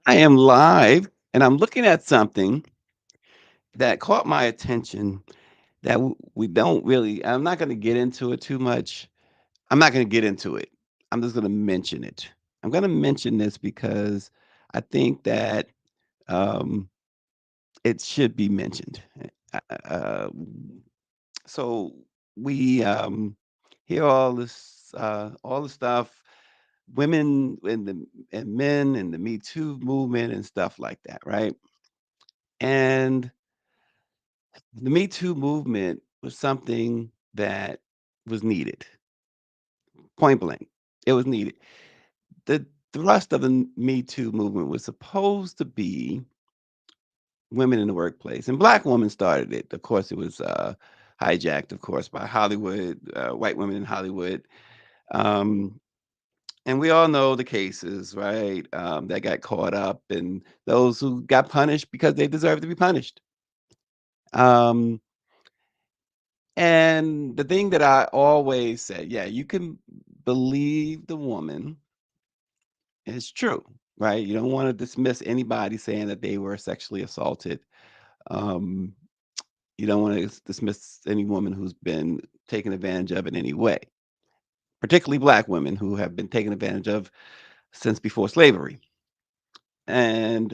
I am live and I'm looking at something that caught my attention that we don't really, I'm not going to get into it too much. I'm not going to get into it. I'm just going to mention it. I'm going to mention this because I think that um, it should be mentioned. So we hear all the stuff, women and men and the Me Too movement and stuff like that, right? And the Me Too movement was something that was needed, point blank. It was needed. The thrust of the Me Too movement was supposed to be women in the workplace, and black women started it. Of course, it was hijacked, of course, by Hollywood, white women in Hollywood. Um, and we all know the cases, right? That got caught up, and those who got punished because they deserved to be punished. Um, And the thing that I always say, yeah, you can believe the woman is true, right? You don't want to dismiss anybody saying that they were sexually assaulted. Um, you don't want to dismiss any woman who's been taken advantage of in any way, particularly black women who have been taken advantage of since before slavery. But,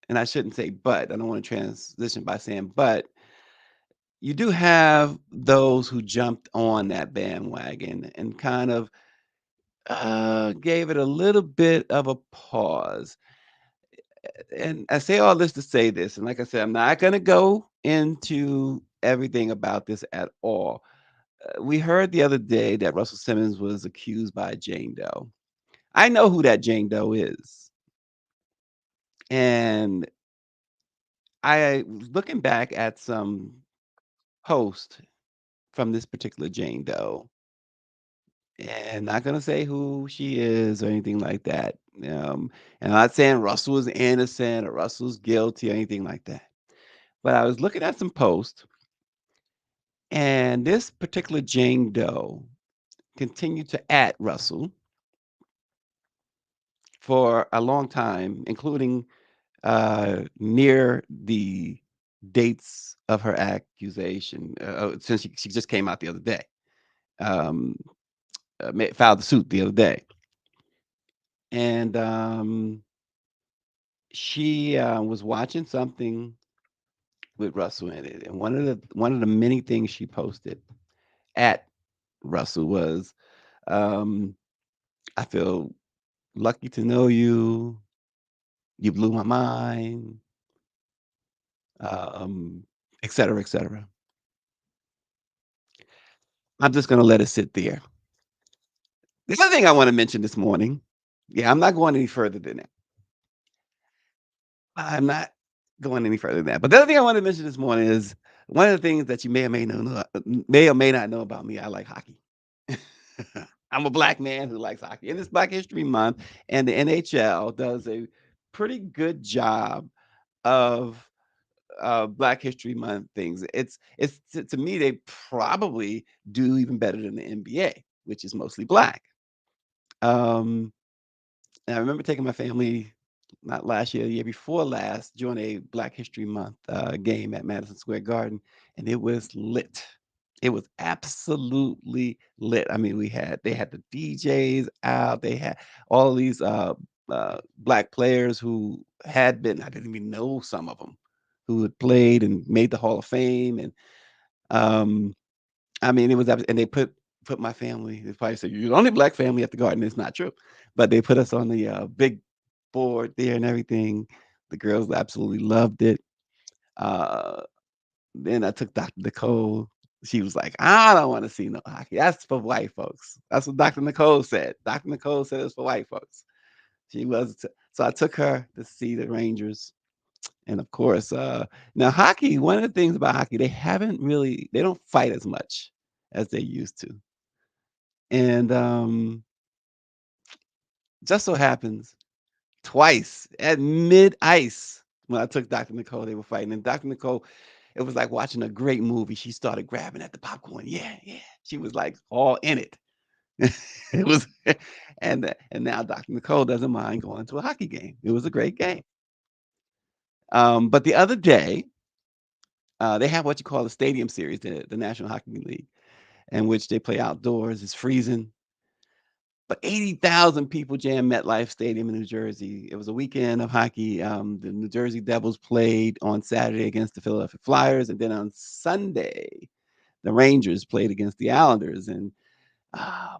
and I shouldn't say but, I don't want to transition by saying but, you do have those who jumped on that bandwagon and kind of gave it a little bit of a pause. And I say all this to say this, and like I said, I'm not going to go into everything about this at all. We heard the other day that Russell Simmons was accused by Jane Doe. I know who that Jane Doe is, and I was looking back at some posts from this particular Jane Doe, and not gonna say who she is or anything like that. And I'm not saying Russell is innocent or Russell's guilty or anything like that. But I was looking at some posts, and this particular Jane Doe continued to at Russell for a long time, including near the dates of her accusation, since she just came out the other day, um, filed the suit the other day. And she was watching something with Russell in it, and one of the many things she posted at Russell was, um, "I feel lucky to know you. You blew my mind," um, et cetera, et cetera. I'm just gonna let it sit there. The other thing I want to mention this morning, yeah, I'm not going any further than that. I'm not going any further than that. But the other thing I want to mention this morning is one of the things that you may or may not know about me. I like hockey. I'm a black man who likes hockey, and it's Black History Month, and the NHL does a pretty good job of Black History Month things. It's to me they probably do even better than the NBA, which is mostly black. Um, and I remember taking my family not last year, the year before last, during a Black History Month game at Madison Square Garden, and it was lit. It was absolutely lit. I mean, they had the DJs out. They had all these black players who had been, I didn't even know some of them, who had played and made the Hall of Fame. And um, I mean, and they put my family. They probably said you're the only black family at the Garden. It's not true, but they put us on the big board there and everything. The girls absolutely loved it. Uh, then I took Dr. Nicole. She was like, "I don't wanna see no hockey. That's for white folks." That's what Dr. Nicole said. Dr. Nicole said it's for white folks. She was t So I took her to see the Rangers, and of course, now hockey, one of the things about hockey, they don't fight as much as they used to. And, just so happens twice at mid-ice when I took Dr. Nicole, they were fighting, and Dr. Nicole, it was like watching a great movie. She started grabbing at the popcorn. Yeah, yeah. She was like all in it. It was and now Dr. Nicole doesn't mind going to a hockey game. It was a great game. But the other day, they have what you call the Stadium Series, the National Hockey League, in which they play outdoors. It's freezing, but 80,000 people jammed MetLife Stadium in New Jersey. It was a weekend of hockey. The New Jersey Devils played on Saturday against the Philadelphia Flyers, and then on Sunday, the Rangers played against the Islanders. And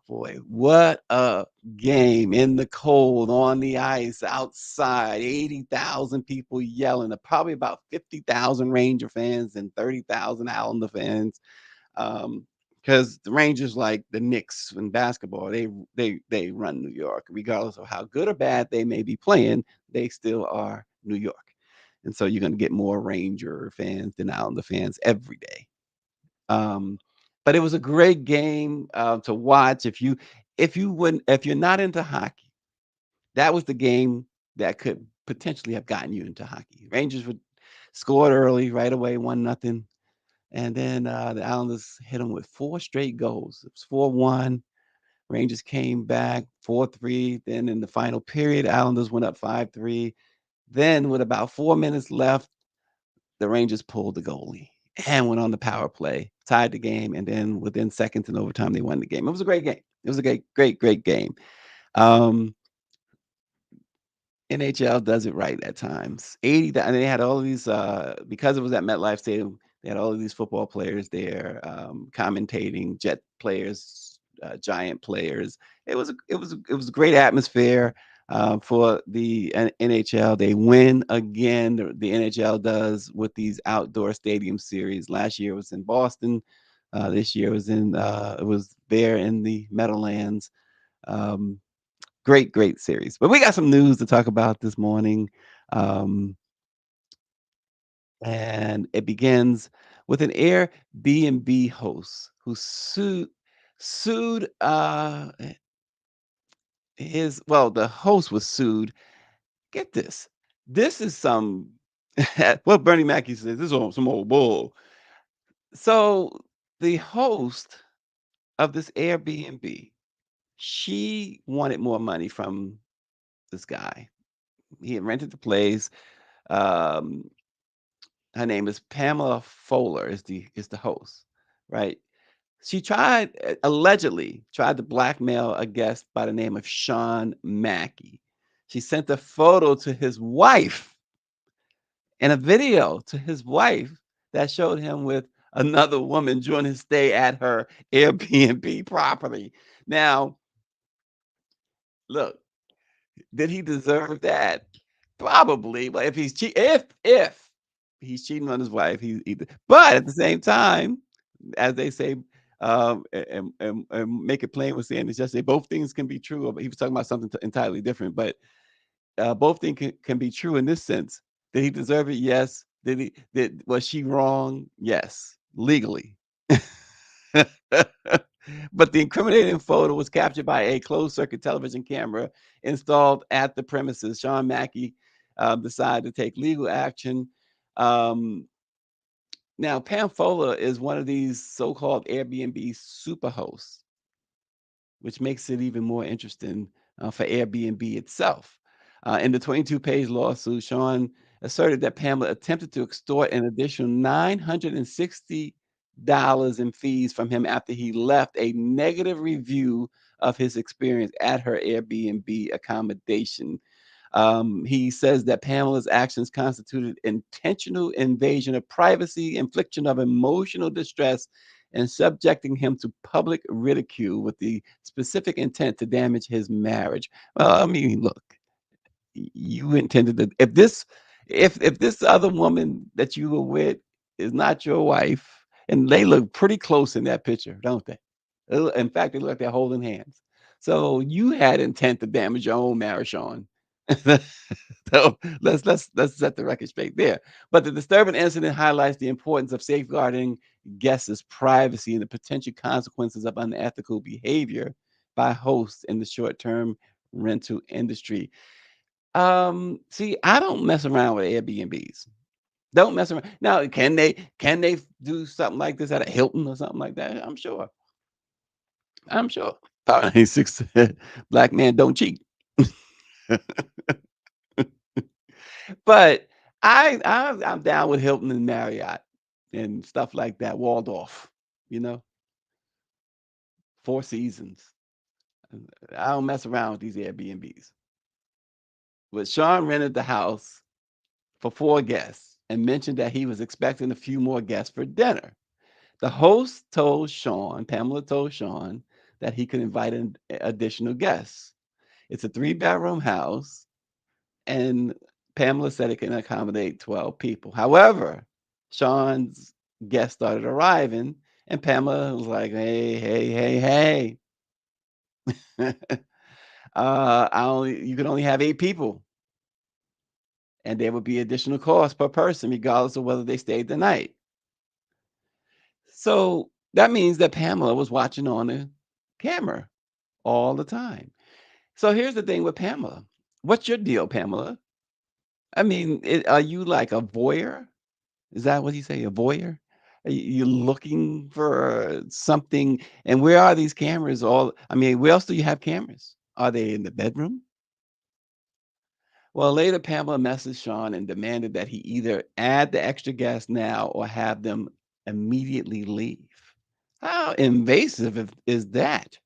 boy, what a game in the cold, on the ice, outside, 80,000 people yelling, probably about 50,000 Ranger fans and 30,000 Islander fans. Because the Rangers, like the Knicks in basketball, they run New York. Regardless of how good or bad they may be playing, they still are New York. And so you're going to get more Ranger fans than Islander fans every day. Um, but it was a great game to watch. If you're not into hockey, that was the game that could potentially have gotten you into hockey. Rangers would scored early right away, 1-0, and then the Islanders hit them with four straight goals. It was 4-1. Rangers came back 4-3. Then in the final period, Islanders went up 5-3. Then with about 4 minutes left, the Rangers pulled the goalie and went on the power play, tied the game, and then within seconds in overtime, they won the game. It was a great game. It was a great game. Um, NHL does it right at times. 80, and they had all of these because it was at MetLife Stadium. They had all of these football players there commentating, Jet players, Giant players. It was a great atmosphere for the NHL. They win again. The NHL does with these outdoor stadium series. Last year was in Boston. This year was it was there in the Meadowlands. Um, great series. But we got some news to talk about this morning. Um, and it begins with an Airbnb host who sued the host was sued. Get this. This is some what Bernie Mackey says, this is some old bull. So the host of this Airbnb, she wanted more money from this guy. He had rented the place. Um, Her name is Pamela Fowler is the host, right? She allegedly tried to blackmail a guest by the name of Sean Mackey. She sent a photo to his wife and a video to his wife that showed him with another woman during his stay at her Airbnb property. Now, look, did he deserve that? Probably, but if he's cheating on his wife, but at the same time, as they say, and make it plain with saying it's just say both things can be true. But he was talking about something entirely different, but both things can be true in this sense. Did he deserve it? Yes. Was she wrong? Yes, legally. But the incriminating photo was captured by a closed circuit television camera installed at the premises. Sean Mackey decided to take legal action. Um, Now, Pam Fowler is one of these so-called Airbnb superhosts, which makes it even more interesting for Airbnb itself. In the 22-page lawsuit, Sean asserted that Pamela attempted to extort an additional $960 in fees from him after he left a negative review of his experience at her Airbnb accommodation. He says that Pamela's actions constituted intentional invasion of privacy, infliction of emotional distress, and subjecting him to public ridicule with the specific intent to damage his marriage. Well, I mean, look, you intended to if this other woman that you were with is not your wife, and they look pretty close in that picture, don't they? In fact, they look like they're holding hands. So you had intent to damage your own marriage, Sean. So let's set the record straight there. But the disturbing incident highlights the importance of safeguarding guests' privacy and the potential consequences of unethical behavior by hosts in the short-term rental industry. See, I don't mess around with Airbnbs. Don't mess around. Now, can they do something like this at a Hilton or something like that? I'm sure. I'm sure. Power 96 said, "Black man don't cheat." But I'm down with Hilton and Marriott and stuff like that, Waldorf, you know, Four Seasons. I don't mess around with these Airbnbs. But Sean rented the house for 4 guests and mentioned that he was expecting a few more guests for dinner. The host told Sean, Pamela told Sean that he could invite in additional guests. It's a 3-bedroom house, and Pamela said it can accommodate 12 people. However, Sean's guests started arriving, and Pamela was like, "Hey, hey, hey, hey, I only you can only have 8 people, and there would be additional cost per person, regardless of whether they stayed the night." So that means that Pamela was watching on the camera all the time. So here's the thing with Pamela. What's your deal, Pamela? I mean, are you like a voyeur? Is that what you say, a voyeur? Are you looking for something? And where are these cameras? All I mean, where else do you have cameras? Are they in the bedroom? Well, later Pamela messaged Sean and demanded that he either add the extra gas now or have them immediately leave. How invasive is that?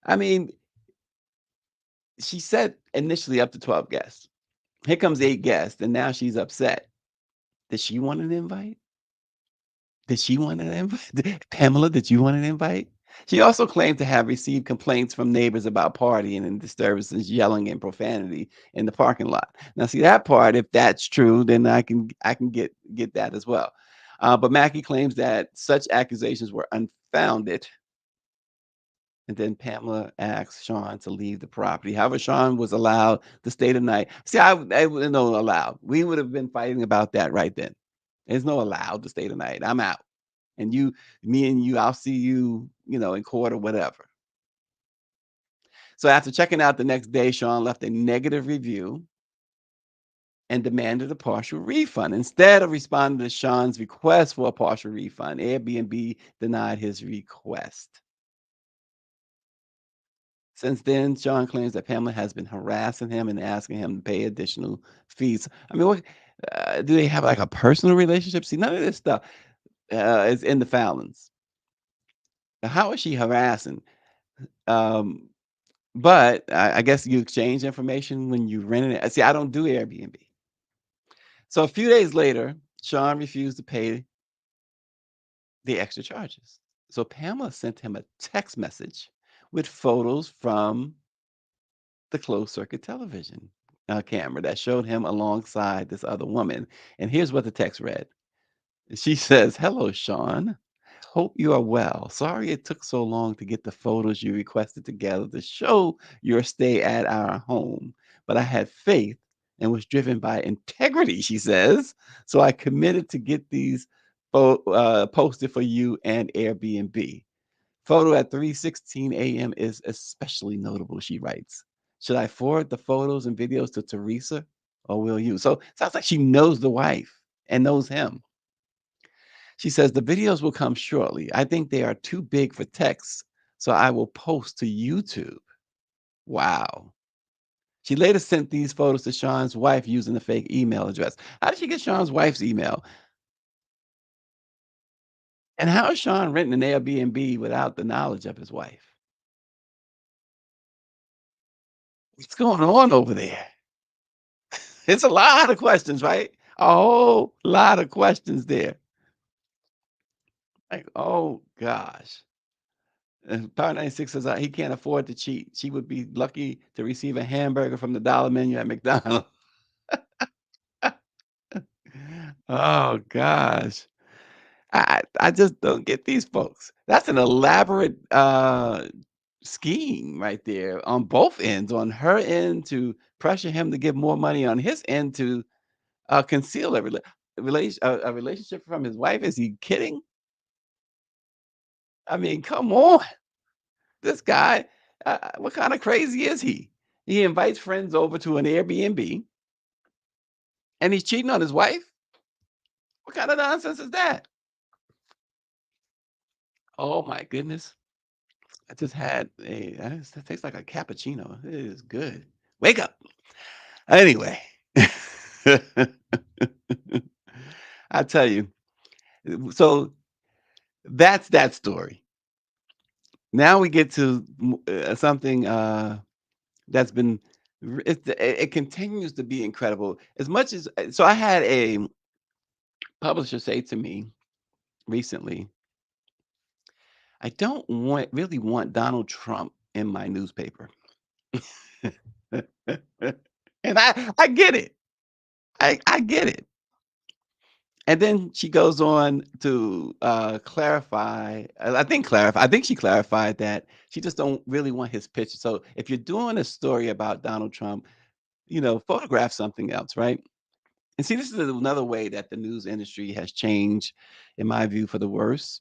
I mean, she said initially up to 12 guests. Here comes 8 guests, and now she's upset. Did she want an invite? Did she want an invite? Pamela, did you want an invite? She also claimed to have received complaints from neighbors about partying and disturbances, yelling and profanity in the parking lot. Now, see that part, if that's true, then I can get that as well. But Mackey claims that such accusations were unfounded. And then Pamela asked Sean to leave the property. However, Sean was allowed to stay the night. See, I wouldn't know allowed. We would have been fighting about that right then. There's no allowed to stay the night. I'm out. And you, me and you, I'll see you, in court or whatever. So after checking out the next day, Sean left a negative review and demanded a partial refund. Instead of responding to Sean's request for a partial refund, Airbnb denied his request. Since then, Sean claims that Pamela has been harassing him and asking him to pay additional fees. I mean, what do they have like a personal relationship? See, none of this stuff is in the Fallons. Now, how is she harassing? Um, but I guess you exchange information when you rent it. See, I don't do Airbnb. So a few days later, Sean refused to pay the extra charges. So Pamela sent him a text message with photos from the closed circuit television camera that showed him alongside this other woman. And here's what the text read. She says, "Hello, Sean. Hope you are well. Sorry it took so long to get the photos you requested together to show your stay at our home, but I had faith and was driven by integrity," she says. "So I committed to get these posted for you and Airbnb. Photo at 3:16 a.m. is especially notable," she writes. "Should I forward the photos and videos to Teresa or will you?" So sounds like she knows the wife and knows him. She says, "The videos will come shortly. I think they are too big for text, so I will post to YouTube." Wow. She later sent these photos to Sean's wife using a fake email address. How did she get Sean's wife's email? And how is Sean renting an Airbnb without the knowledge of his wife? What's going on over there? It's a lot of questions, right? A whole lot of questions there. Like, oh gosh. Power 96 says he can't afford to cheat. She would be lucky to receive a hamburger from the dollar menu at McDonald's. Oh gosh. I just don't get these folks. That's an elaborate scheme right there on both ends, on her end to pressure him to give more money, on his end to conceal a relationship from his wife. Is he kidding? I mean, come on. This guy, what kind of crazy is he? He invites friends over to an Airbnb and he's cheating on his wife? What kind of nonsense is that? Oh my goodness. I just had it tastes like a cappuccino. It is good. Wake up. Anyway, I tell you. So that's that story. Now we get to something that's been it continues to be incredible. As much as so I had a publisher say to me recently, I don't really want Donald Trump in my newspaper. And I get it. I get it. And then she goes on to clarify. I think she clarified that she just don't really want his picture. So if you're doing a story about Donald Trump, photograph something else, right? And see, this is another way that the news industry has changed, in my view, for the worse.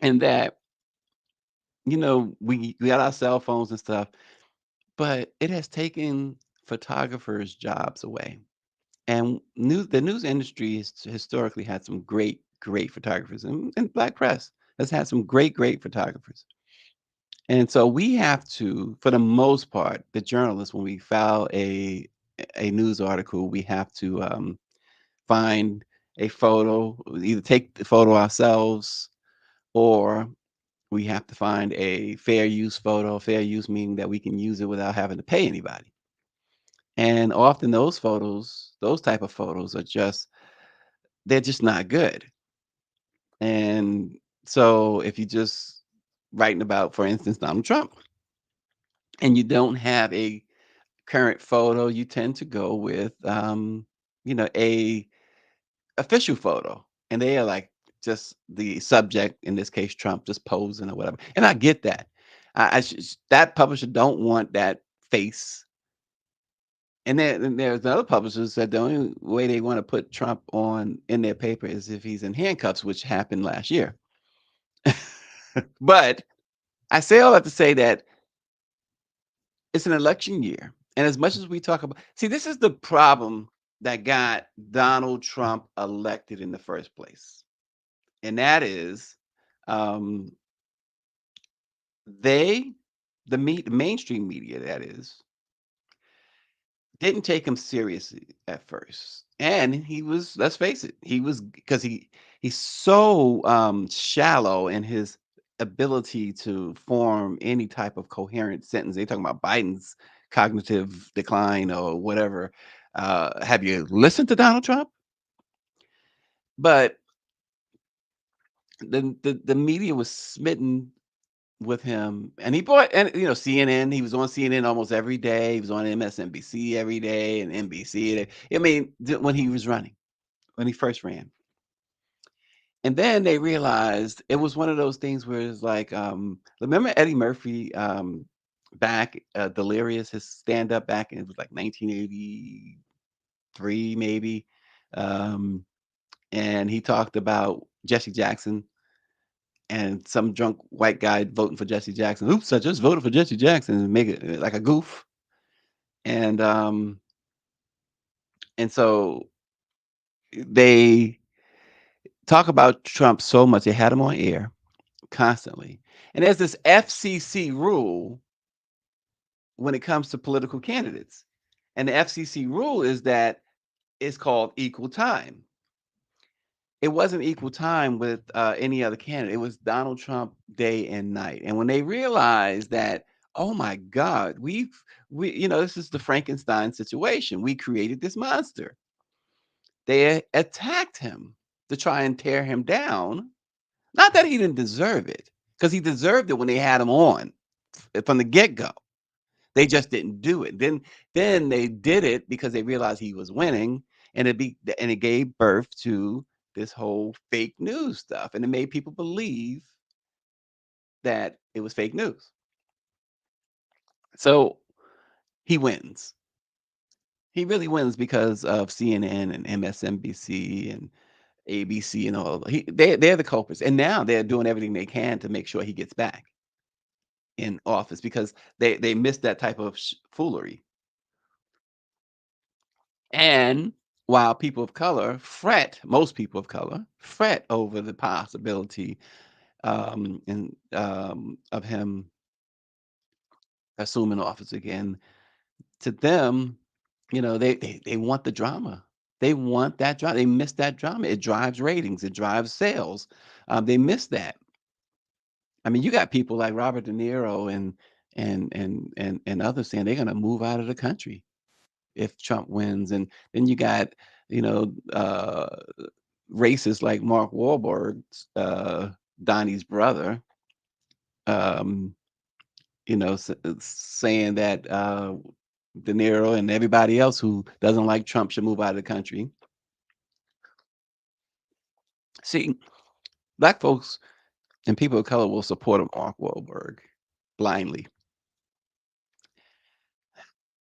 And that, we got our cell phones and stuff, but it has taken photographers' jobs away. And the news industry has historically had some great, great photographers, and black press has had some great, great photographers. And so we have to, for the most part, the journalists, when we file a news article, we have to find a photo, either take the photo ourselves, or we have to find a fair use photo. Fair use meaning that we can use it without having to pay anybody. And often those type of photos they're just not good. And so if you just writing about, for instance, Donald Trump, and you don't have a current photo, you tend to go with a official photo. And they are like just the subject, in this case, Trump, just posing or whatever. And I get that. That publisher don't want that face. And there's other publishers that the only way they want to put Trump on in their paper is if he's in handcuffs, which happened last year. But I say all that to say that it's an election year. And as much as we talk about, see, this is the problem that got Donald Trump elected in the first place. And that is um, they, the mainstream media, that is, didn't take him seriously at first. And he was, let's face it, he was because he's so shallow in his ability to form any type of coherent sentence. They talking about Biden's cognitive decline or whatever. Have you listened to Donald Trump? But the media was smitten with him, and he brought, and CNN. He was on CNN almost every day. He was on MSNBC every day and NBC. I mean, when he was running, when he first ran, and then they realized it was one of those things where it's like, remember Eddie Murphy, back Delirious, his stand up back in, it was like 1983 maybe, um, and he talked about Jesse Jackson and some drunk white guy voting for Jesse Jackson. Oops, I just voted for Jesse Jackson, and make it like a goof. And so they talk about Trump so much. They had him on air constantly. And there's this FCC rule when it comes to political candidates. And the FCC rule is that it's called equal time. It wasn't equal time with any other candidate. It was Donald Trump day and night. And when they realized that, oh my God, this is the Frankenstein situation. We created this monster. They attacked him to try and tear him down. Not that he didn't deserve it, because he deserved it when they had him on from the get go. They just didn't do it. Then they did it because they realized he was winning, and it gave birth to this whole fake news stuff, and it made people believe that it was fake news. So he wins. He really wins because of CNN and MSNBC and ABC and all. They're the culprits, and now they're doing everything they can to make sure he gets back in office because they missed that type of foolery. And while people of color fret, most people of color fret over the possibility and of him assuming office again. To them, they want the drama. They want that drama. They miss that drama. It drives ratings. It drives sales. They miss that. I mean, you got people like Robert De Niro and others saying they're going to move out of the country if Trump wins, and then you got you know racists like Mark Wahlberg's Donnie's brother, um, saying that De Niro and everybody else who doesn't like Trump should move out of the country. See, black folks and people of color will support a Mark Wahlberg blindly.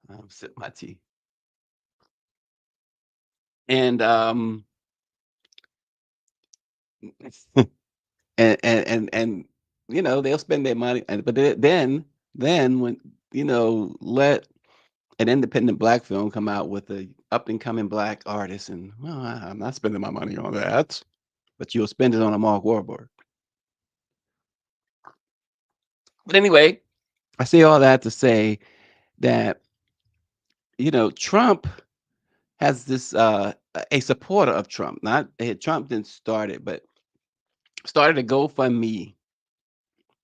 I'm sipping my tea. And they'll spend their money, but then when let an independent black film come out with a up and coming black artist, and well, I'm not spending my money on that, but you'll spend it on a Mark Wahlberg. But anyway, I say all that to say that Trump has this a supporter of Trump, not Trump didn't start it, but started a GoFundMe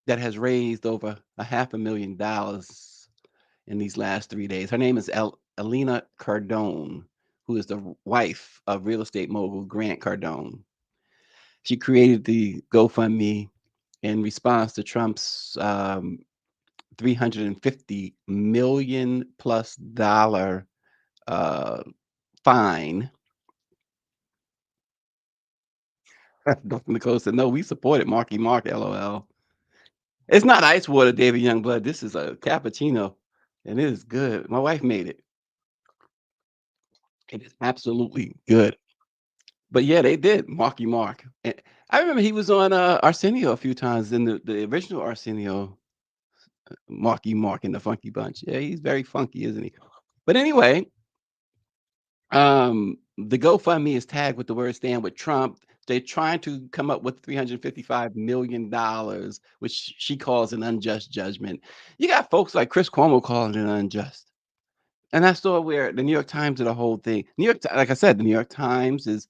that has raised over a $500,000 in these last 3 days. Her name is Alina Cardone, who is the wife of real estate mogul Grant Cardone. She created the GoFundMe in response to Trump's 350 million plus dollar uh, fine. Dr. Nicole said, "No, we supported Marky Mark, LOL. It's not ice water, David Youngblood. This is a cappuccino, and it is good. My wife made it. It is absolutely good." But yeah, they did Marky Mark. And I remember he was on Arsenio a few times in the original Arsenio, Marky Mark and the Funky Bunch. Yeah, he's very funky, isn't he? But anyway, the GoFundMe is tagged with the word "Stand with Trump." They're trying to come up with $355 million, which she calls an unjust judgment. You got folks like Chris Cuomo calling it unjust. And that's sort of where the New York Times did the whole thing. Like I said, the New York Times is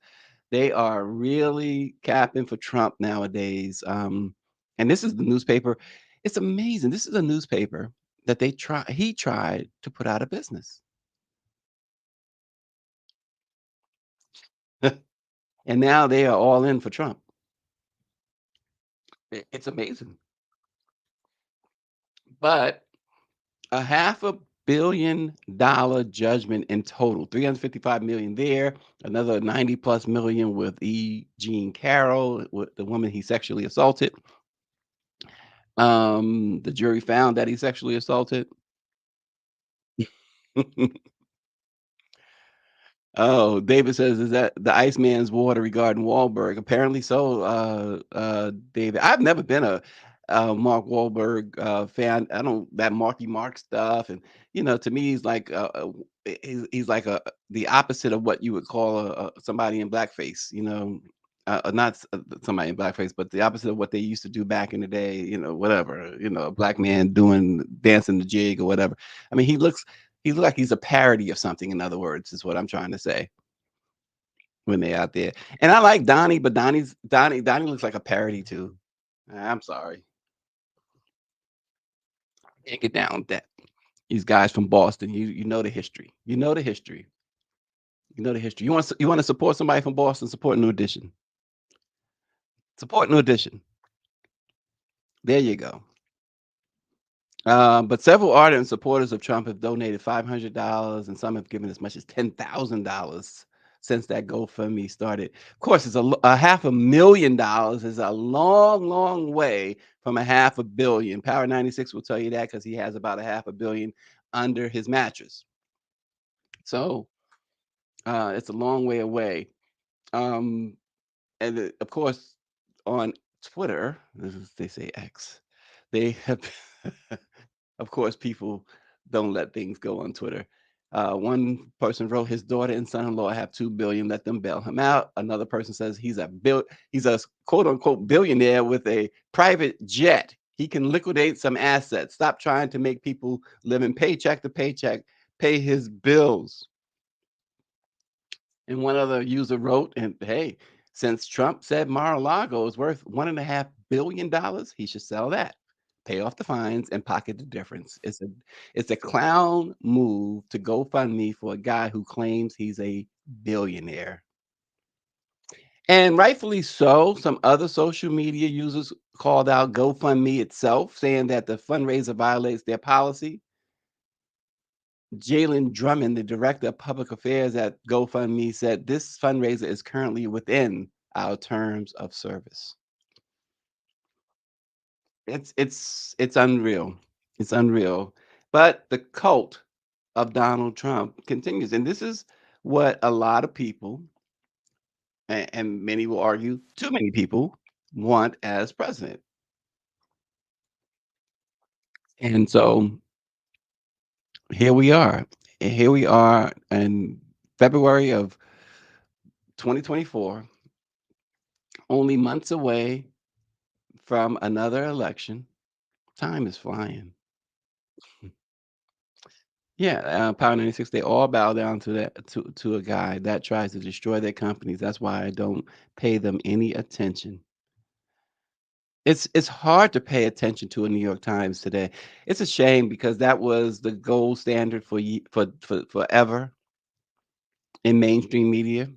they are really capping for Trump nowadays. And this is the newspaper. It's amazing. This is a newspaper that he tried to put out of business. And now they are all in for Trump. It's amazing. But a $500 million judgment in total, 355 million there, another 90 plus million with Jean Carroll, with the woman he sexually assaulted. The jury found that he sexually assaulted. Oh, David says, "Is that the Iceman's water regarding Wahlberg?" Apparently so, David. I've never been a, Mark Wahlberg, fan. I don't that Marky Mark stuff, and, to me, he's like, he's like the opposite of what you would call somebody in blackface, not somebody in blackface, but the opposite of what they used to do back in the day, whatever, a black man doing dancing the jig or whatever. I mean, he look like he's a parody of something, in other words, is what I'm trying to say when they're out there. And I like Donnie, but Donnie looks like a parody too. I'm sorry. Can't get down with that. These guys from Boston, you know the history. You know the history. You know the history. You want to support somebody from Boston, support New Edition. Support New Edition. There you go. But several ardent supporters of Trump have donated $500, and some have given as much as $10,000 since that GoFundMe started. Of course, a $500,000 is a long, long way from a $500,000,000. Power 96 will tell you that because he has about a $500,000,000 under his mattress. So it's a long way away. Um, and of course, on Twitter, they say X, they have. Of course, people don't let things go on Twitter. One person wrote his daughter and son-in-law have 2 billion. Let them bail him out. Another person says he's a quote unquote billionaire with a private jet. He can liquidate some assets. Stop trying to make people live in paycheck to paycheck, pay his bills. And one other user wrote, and hey, since Trump said Mar-a-Lago is worth $1.5 billion, he should sell that, pay off the fines, and pocket the difference. It's a clown move to GoFundMe for a guy who claims he's a billionaire. And rightfully so, some other social media users called out GoFundMe itself, saying that the fundraiser violates their policy. Jalen Drummond, the director of public affairs at GoFundMe, said this fundraiser is currently within our terms of service. It's unreal. It's unreal. But the cult of Donald Trump continues, and this is what a lot of people, and many will argue, too many people want as president. And so here we are. Here we are in February of 2024, only months away from another election. Time is flying. Yeah, Power 96, they all bow down to a guy that tries to destroy their companies. That's why I don't pay them any attention. It's hard to pay attention to a New York Times today. It's a shame because that was the gold standard for forever in mainstream media.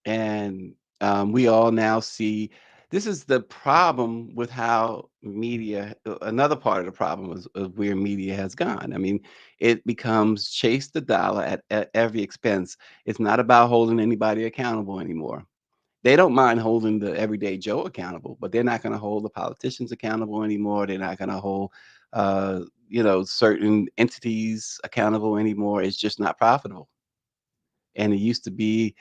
And we all now see this is the problem with how media, another part of the problem is of where media has gone. I mean, it becomes chase the dollar at every expense. It's not about holding anybody accountable anymore. They don't mind holding the everyday Joe accountable, but they're not going to hold the politicians accountable anymore. They're not going to hold certain entities accountable anymore. It's just not profitable. And it used to be,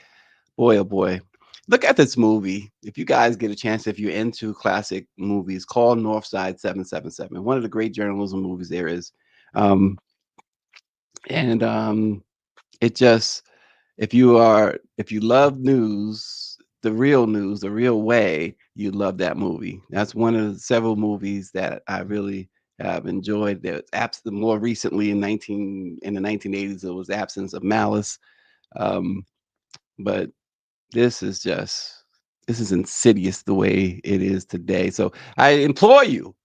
boy, oh boy. Look at this movie. If you guys get a chance, if you're into classic movies, called Northside 777. One of the great journalism movies there is. Um, and it just, if you love news, the real way, you love that movie. That's one of the several movies that I really have enjoyed. There's more recently in the 1980s, it was Absence of Malice. Um, but this is insidious the way it is today. So I implore you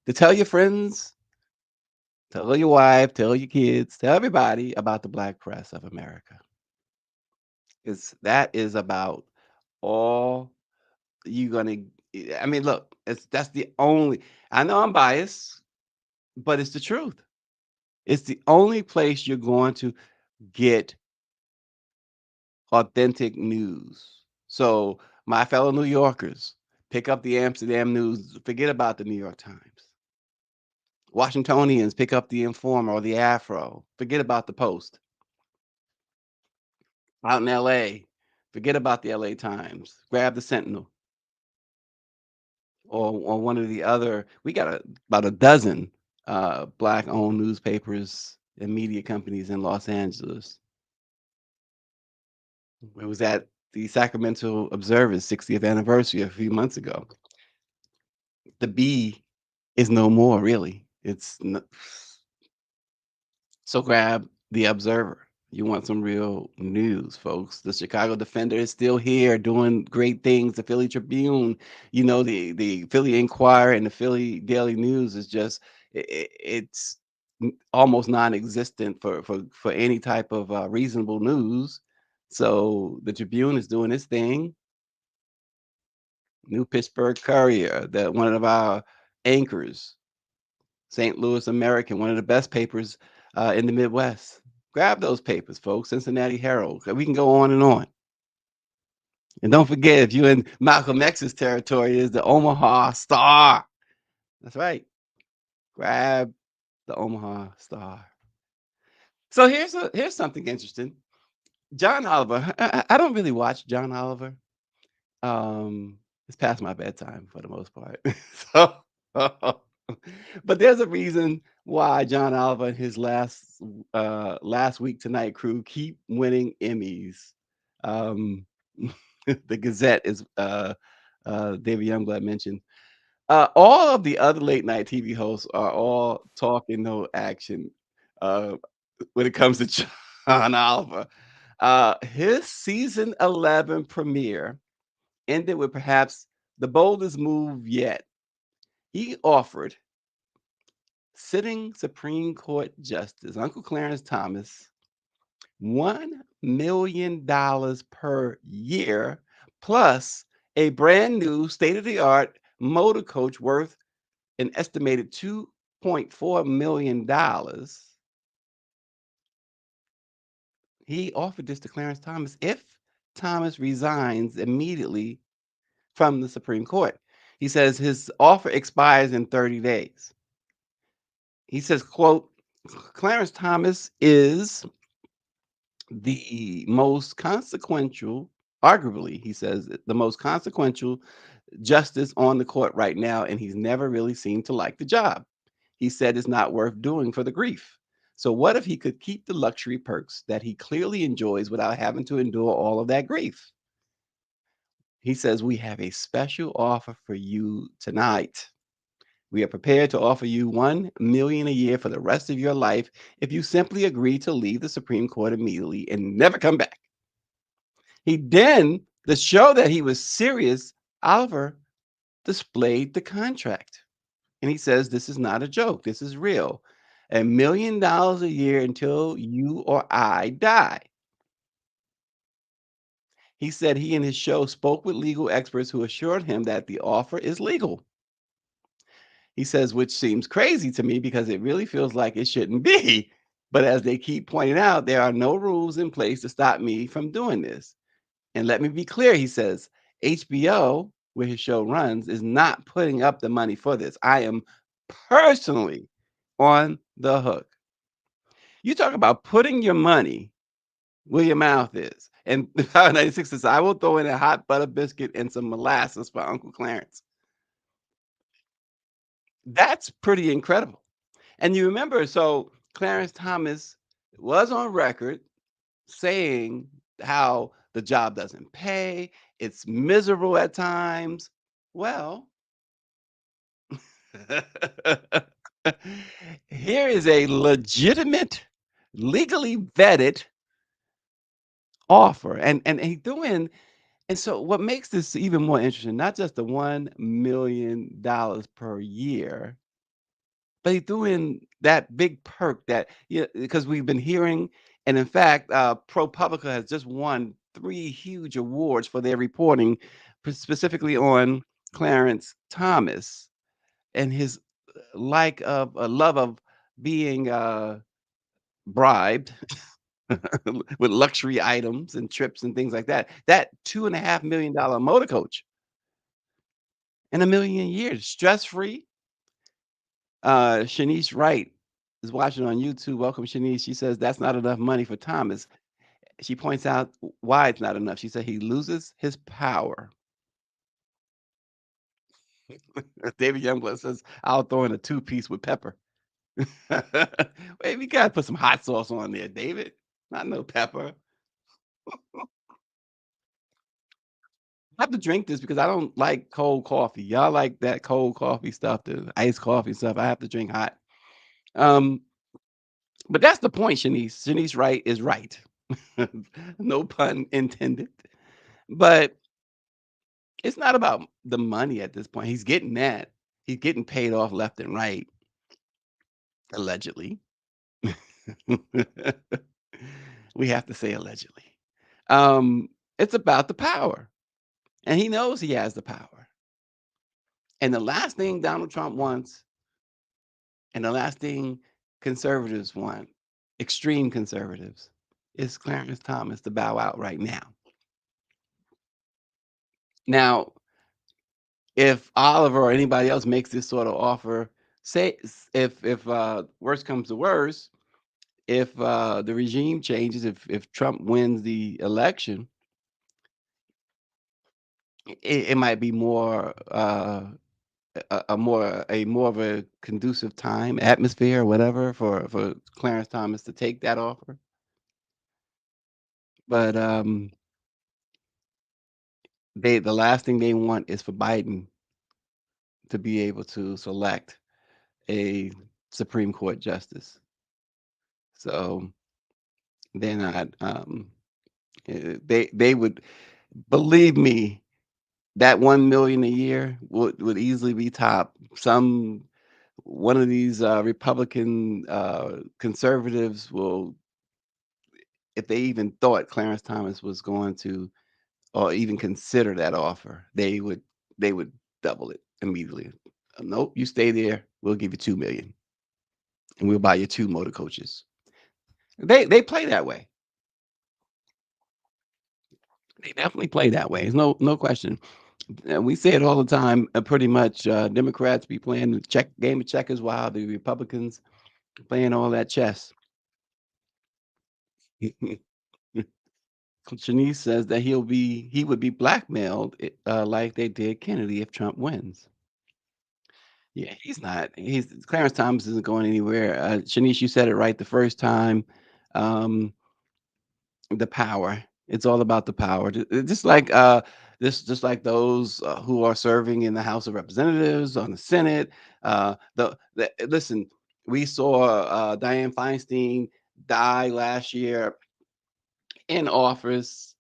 to tell your friends, tell your wife, tell your kids, tell everybody about the Black Press of America. Because that is about all you're gonna I mean, look, that's the only I know I'm biased, but it's the truth. It's the only place you're going to get authentic news. So, my fellow New Yorkers, pick up the Amsterdam News, forget about the New York Times. Washingtonians, pick up the Informer or the Afro, forget about the Post. Out in LA, forget about the LA Times, grab the Sentinel or one of the other we got about a dozen Black-owned newspapers and media companies in Los Angeles. It was at the Sacramento Observer's 60th anniversary a few months ago. The B is no more, really. So grab the Observer. You want some real news, folks. The Chicago Defender is still here doing great things. The Philly Tribune, the Philly Inquirer and the Philly Daily News is just it's almost non-existent for any type of reasonable news. So the Tribune is doing its thing. New Pittsburgh Courier, that one of our anchors, St. Louis American, one of the best papers in the Midwest. Grab those papers, folks. Cincinnati Herald. We can go on and on. And don't forget, if you're in Malcolm X's territory, is the Omaha Star. That's right. Grab the Omaha Star. So here's something interesting. John Oliver. I don't really watch John Oliver. It's past my bedtime for the most part. So But there's a reason why John Oliver and his last week tonight crew keep winning Emmys. Um, the Gazette is David Youngblood mentioned. All of the other late night TV hosts are all talk and no action uh, when it comes to John Oliver. His season 11 premiere ended with perhaps the boldest move yet. He offered sitting Supreme Court Justice Uncle Clarence Thomas $1 million per year plus a brand new state of the art motor coach worth an estimated $2.4 million. He offered this to Clarence Thomas if Thomas resigns immediately from the Supreme Court. He says his offer expires in 30 days. He says, quote, Clarence Thomas is the most consequential, arguably, he says, the most consequential justice on the court right now, and he's never really seemed to like the job. He said it's not worth doing for the grief. So, what if he could keep the luxury perks that he clearly enjoys without having to endure all of that grief? He says, we have a special offer for you tonight. We are prepared to offer you 1 million a year for the rest of your life if you simply agree to leave the Supreme Court immediately and never come back. He then, to show that he was serious, Oliver displayed the contract. And he says, this is not a joke. This is real. $1 million a year until you or I die. He said he and his show spoke with legal experts who assured him that the offer is legal. He says, which seems crazy to me because it really feels like it shouldn't be. But as they keep pointing out, there are no rules in place to stop me from doing this. And let me be clear, he says, HBO, where his show runs, is not putting up the money for this. I am personally on the hook. You talk about putting your money where your mouth is. And 96 says, I will throw in a hot butter biscuit and some molasses for Uncle Clarence. That's pretty incredible. And you remember, so Clarence Thomas was on record saying how the job doesn't pay, it's miserable at times. Well, here is a legitimate, legally vetted offer. And he threw in, and so what makes this even more interesting, not just the $1 million per year, but he threw in that big perk that, yeah, because we've been hearing, and in fact, ProPublica has just won 3 huge awards for their reporting, specifically on Clarence Thomas and his love of being bribed with luxury items and trips and things like that. That $2.5 million motor coach in a million years, stress free. Shanice Wright is watching on YouTube. Welcome, Shanice. She says that's not enough money for Thomas. She points out why it's not enough. She said he loses his power. David Youngblood says, I'll throw in a two-piece with pepper. Wait, we gotta put some hot sauce on there, David. Not no pepper. I have to drink this because I don't like cold coffee. Y'all like that cold coffee stuff, the iced coffee stuff. I have to drink hot. Um, but that's the point, Shanice. Shanice Wright is right. No pun intended. But it's not about the money at this point. He's getting that. He's getting paid off left and right, allegedly. We have to say allegedly. It's about the power. And he knows he has the power. And the last thing Donald Trump wants, and the last thing conservatives want, extreme conservatives, is Clarence Thomas to bow out right now. Now, if Oliver or anybody else makes this sort of offer, say if worst comes to worst, if the regime changes, if Trump wins the election, it might be more a more of a conducive time, atmosphere, or whatever for Clarence Thomas to take that offer. But, the last thing they want is for Biden to be able to select a Supreme Court justice. So, they're not, they would believe me, that 1,000,000 a year would easily be top. One of these, Republican, conservatives will, if they even thought Clarence Thomas was going to, or even consider that offer, they would double it immediately. Nope, you stay there. We'll give you 2,000,000, and we'll buy you 2 motor coaches." They play that way. They definitely play that way. There's no question. We say it all the time. Pretty much, Democrats be playing the check game of checkers while the Republicans playing all that chess. Shanice says that he would be blackmailed, like they did Kennedy if Trump wins. Yeah, he's not. He's Clarence Thomas isn't going anywhere. Shanice, you said it right the first time. Um, the power. It's all about the power. Just like just like those who are serving in the House of Representatives, on the Senate. Listen, we saw Dianne Feinstein die last year in office,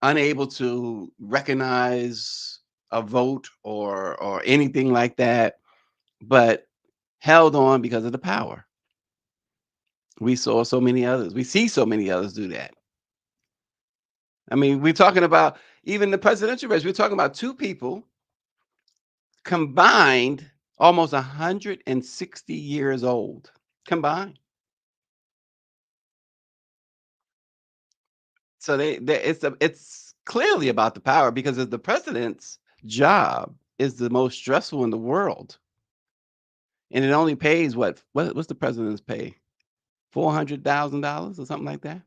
unable to recognize a vote or anything like that, but held on because of the power. We saw so many others. We see so many others do that. I mean, we're talking about even the presidential race. We're talking about two people combined, almost 160 years old combined. So it's clearly about the power because of the president's job is the most stressful in the world, and it only pays what's the president's pay? $400,000 or something like that.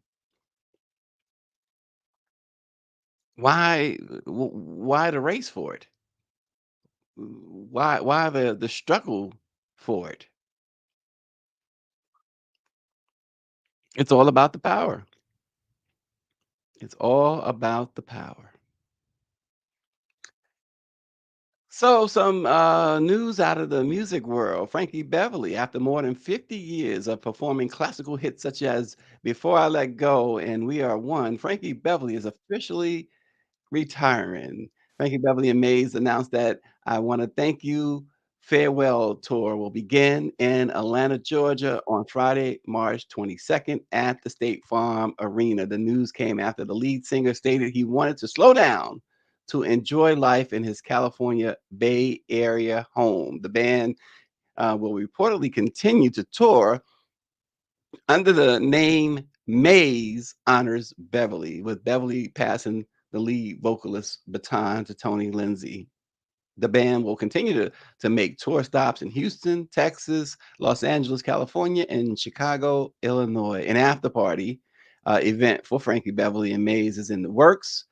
Why the race for it? Why the struggle for it? It's all about the power. It's all about the power. So, some news out of the music world. Frankie Beverly, after more than 50 years of performing classical hits such as Before I Let Go and We Are One, Frankie Beverly is officially retiring. Frankie Beverly and Mays announced that "I Wanna Thank You" farewell tour will begin in Atlanta, Georgia on Friday, March 22nd at the State Farm Arena. The news came after the lead singer stated he wanted to slow down to enjoy life in his California Bay Area home. The band will reportedly continue to tour under the name Mays honors Beverly, with Beverly passing the lead vocalist baton to Tony Lindsay. The band will continue to make tour stops in Houston, Texas, Los Angeles, California, and Chicago, Illinois. An after party event for Frankie Beverly and Mays is in the works,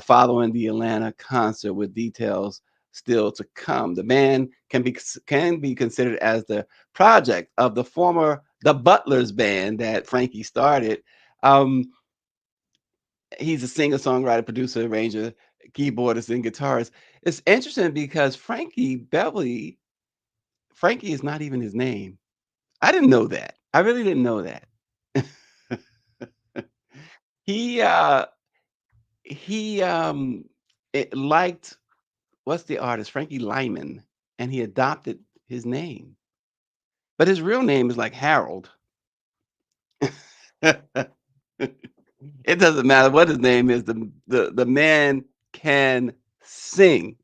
following the Atlanta concert, with details still to come. The band can be considered as the project of the Butlers band that Frankie started. Um, he's a singer, songwriter, producer, arranger, keyboardist, and guitarist. It's interesting because Frankie is not even his name. I didn't know that. I really didn't know that. He, liked what's the artist? Frankie Lyman, and he adopted his name, but his real name is like Harold. It doesn't matter what his name is, the man can sing.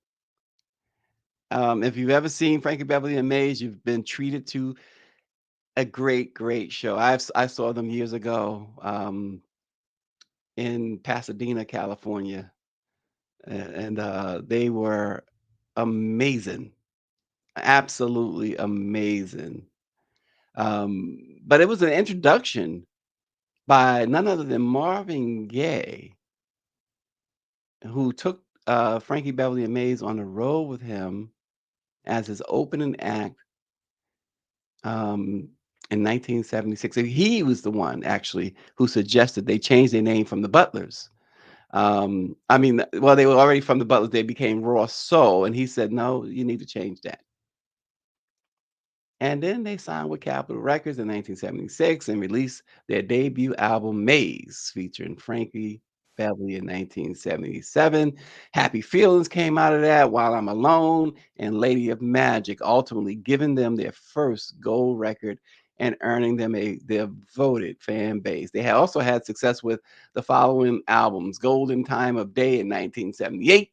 If you've ever seen Frankie Beverly and Maze, you've been treated to a great, great show. I saw them years ago, in Pasadena, California, and, they were amazing, absolutely amazing. But it was an introduction by none other than Marvin Gaye, who took, Frankie Beverly and Maze on the road with him as his opening act um, in 1976. And he was the one actually who suggested they change their name from the Butlers. I mean, well, they were already from the Butlers. They became Raw Soul, and he said, "No, you need to change that." And then they signed with Capitol Records in 1976 and released their debut album, Maze, featuring Frankie Beverly in 1977. Happy Feelings came out of that, While I'm Alone, and Lady of Magic, ultimately giving them their first gold record and earning them a devoted fan base. They had also had success with the following albums: Golden Time of Day in 1978,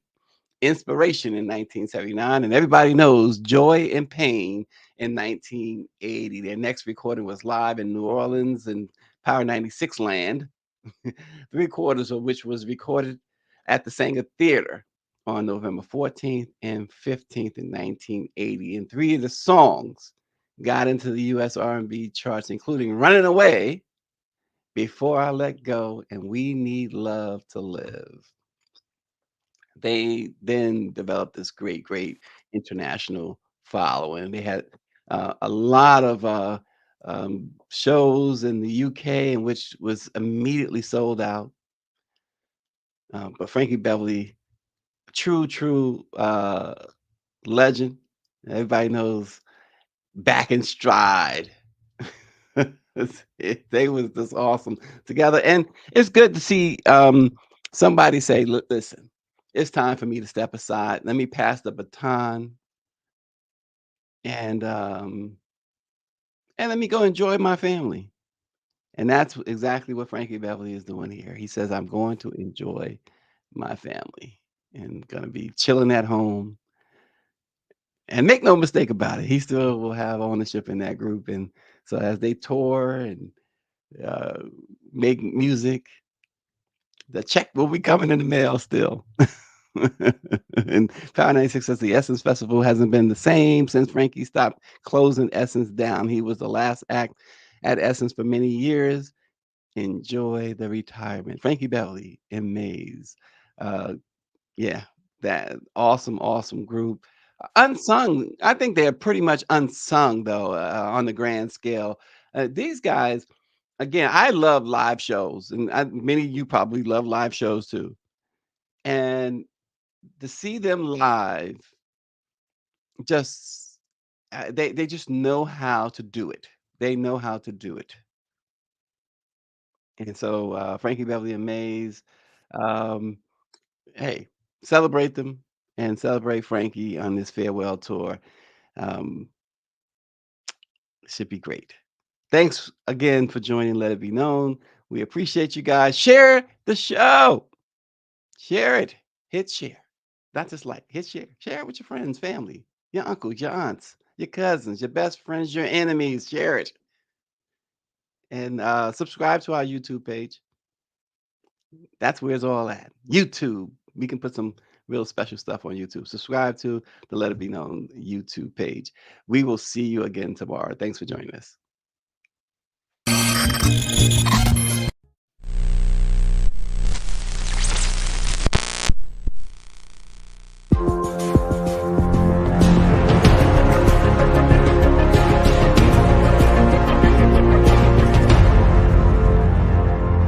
Inspiration in 1979, and everybody knows Joy and Pain in 1980. Their next recording was live in New Orleans and Power 96 land, three-quarters of which was recorded at the Sanger Theater on November 14th and 15th in 1980. And three of the songs got into the US R&B charts, including Running Away, Before I Let Go, and We Need Love to Live. They then developed this great international following. They had a lot of shows in the UK, in which was immediately sold out. But Frankie Beverly, true legend. Everybody knows Back in Stride. They was just awesome together, and it's good to see somebody say, "Look, listen, it's time for me to step aside. Let me pass the baton, and um, and let me go enjoy my family." And that's exactly what Frankie Beverly is doing here. He says, "I'm going to enjoy my family and gonna be chilling at home." And make no mistake about it, he still will have ownership in that group. And so as they tour and uh, make music, the check will be coming in the mail still. And Power 96 says the Essence Festival hasn't been the same since Frankie stopped closing Essence down. He was the last act at Essence for many years. Enjoy the retirement. Frankie Beverly and Maze. Uh, yeah, that awesome group. Unsung. I think they're pretty much unsung though, on the grand scale. These guys, again, I love live shows, and many of you probably love live shows too. And to see them live, just they just know how to do it. They know how to do it. And so Frankie Beverly and Maze, um, hey, celebrate them and celebrate Frankie on this farewell tour. Um, should be great. Thanks again for joining Let It Be Known. We appreciate you guys. Share the show. Share it. Hit share. Not just like, hit share. Share it with your friends, family, your uncles, your aunts, your cousins, your best friends, your enemies. Share it. And subscribe to our YouTube page. That's where it's all at. YouTube. We can put some real special stuff on YouTube. Subscribe to the Let It Be Known YouTube page. We will see you again tomorrow. Thanks for joining us.